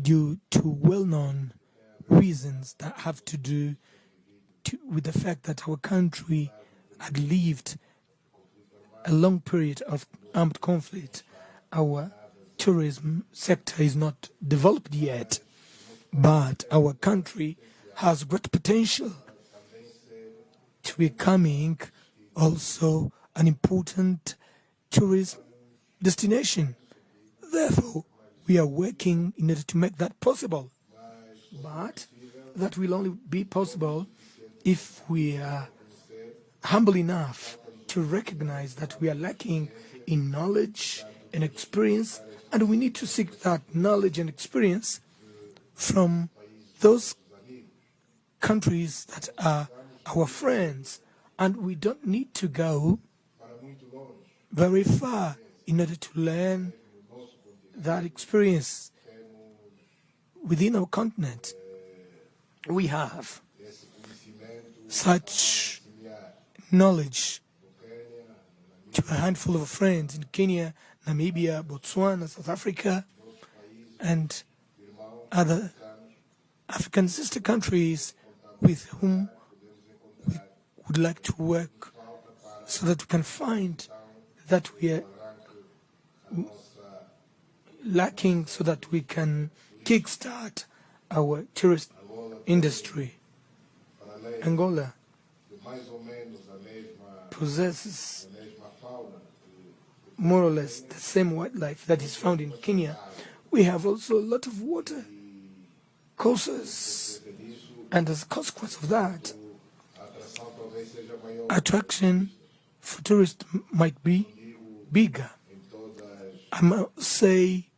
due to well-known reasons that have to do with the fact that our country had lived a long period of armed conflict. Our tourism sector is not developed yet, but our country has great potential to becoming also an important tourism destination. Therefore, we are working in order to make that possible. But that will only be possible if we are humble enough to recognize that we are lacking in knowledge and experience, and we need to seek that knowledge and experience from those countries that are our friends. And we don't need to go very far in order to learn that experience within our continent. We have such knowledge to a handful of friends in Kenya, Namibia, Botswana, South Africa, and other African sister countries with whom we would like to work so that we can find that we are lacking, so that we can kickstart our tourist industry. Angola possesses more or less the same wildlife that is found in Kenya. We have also a lot of water courses, and as a consequence of that, attraction for tourists might be bigger. I must say,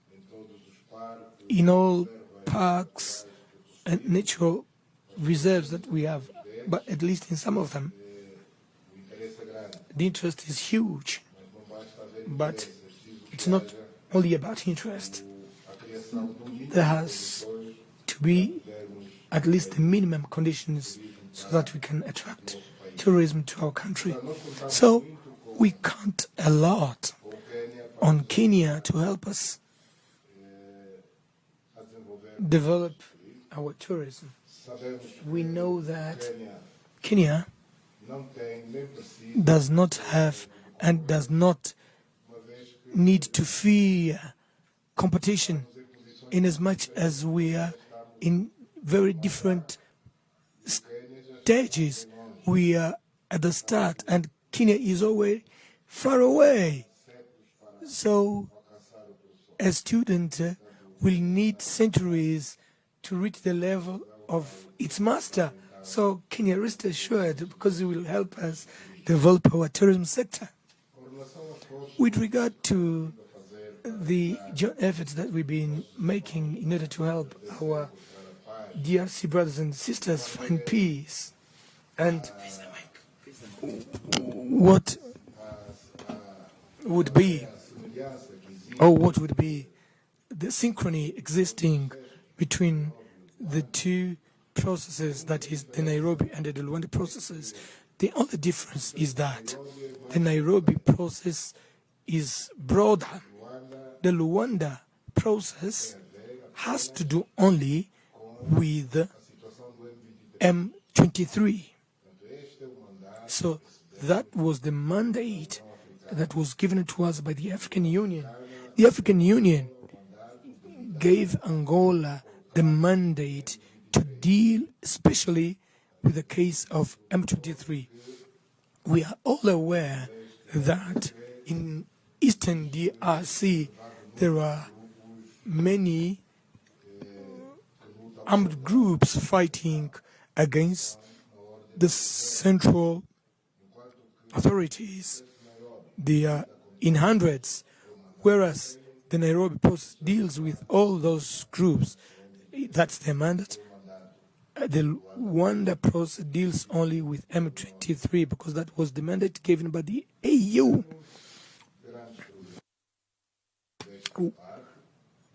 in all parks and natural reserves that we have, but at least in some of them, the interest is huge. But it's not only about interest. There has to be at least the minimum conditions so that we can attract tourism to our country. So we count a lot on Kenya to help us develop our tourism. We know that Kenya does not have and does not need to fear competition, in as much as we are in very different stages. We are at the start and Kenya is always far away. So a student will need centuries to reach the level of its master. So Kenya, rest assured, because it will help us develop our tourism sector. With regard to the joint efforts that we've been making in order to help our DRC brothers and sisters find peace, and what would be the synchrony existing between the two processes, that is the Nairobi and the Luanda processes. The only difference is that the Nairobi process is broader. The Luanda process has to do only with M23. So that was the mandate that was given to us by the African Union. The African Union gave Angola the mandate to deal especially with the case of M23. We are all aware that in Eastern DRC there are many armed groups fighting against the central authorities. They are in hundreds, whereas the Nairobi process deals with all those groups. That's their mandate. The Luanda process deals only with M23 because that was the mandate given by the AU.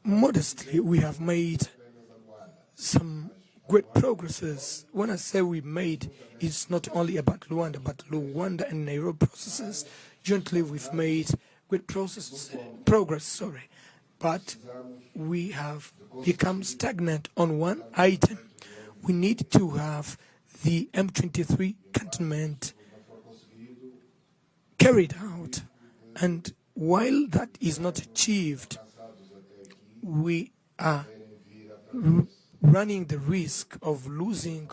Modestly, we have made some great progresses. When I say we made, it's not only about Luanda, but Luanda and Nairobi processes. Jointly, we've made great progress. but we have become stagnant on one item. We need to have the M23 cantonment carried out, and while that is not achieved, we are running the risk of losing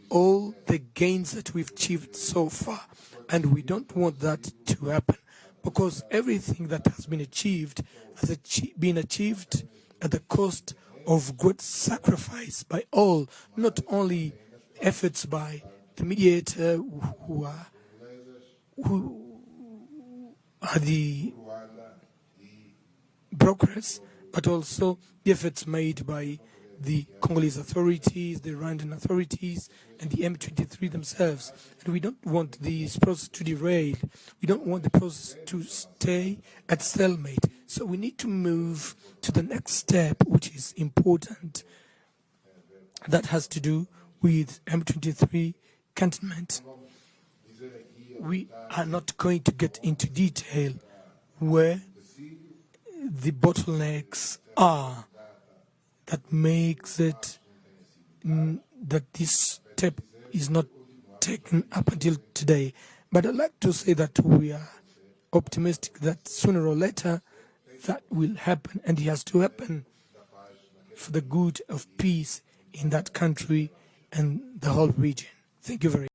all the gains that we've achieved so far, and we don't want that to happen, because everything that has been achieved has been achieved at the cost of great sacrifice by all, not only efforts by the mediator who are the brokers, but also the efforts made by the Congolese authorities, the Rwandan authorities, and the M23 themselves. And we don't want this process to derail. We don't want the process to stay at stalemate. So we need to move to the next step, which is important. That has to do with M23 cantonment. We are not going to get into detail where the bottlenecks are that makes it that this step is not taken up until today. But I'd like to say that we are optimistic that sooner or later that will happen, and it has to happen for the good of peace in that country and the whole region. Thank you very much.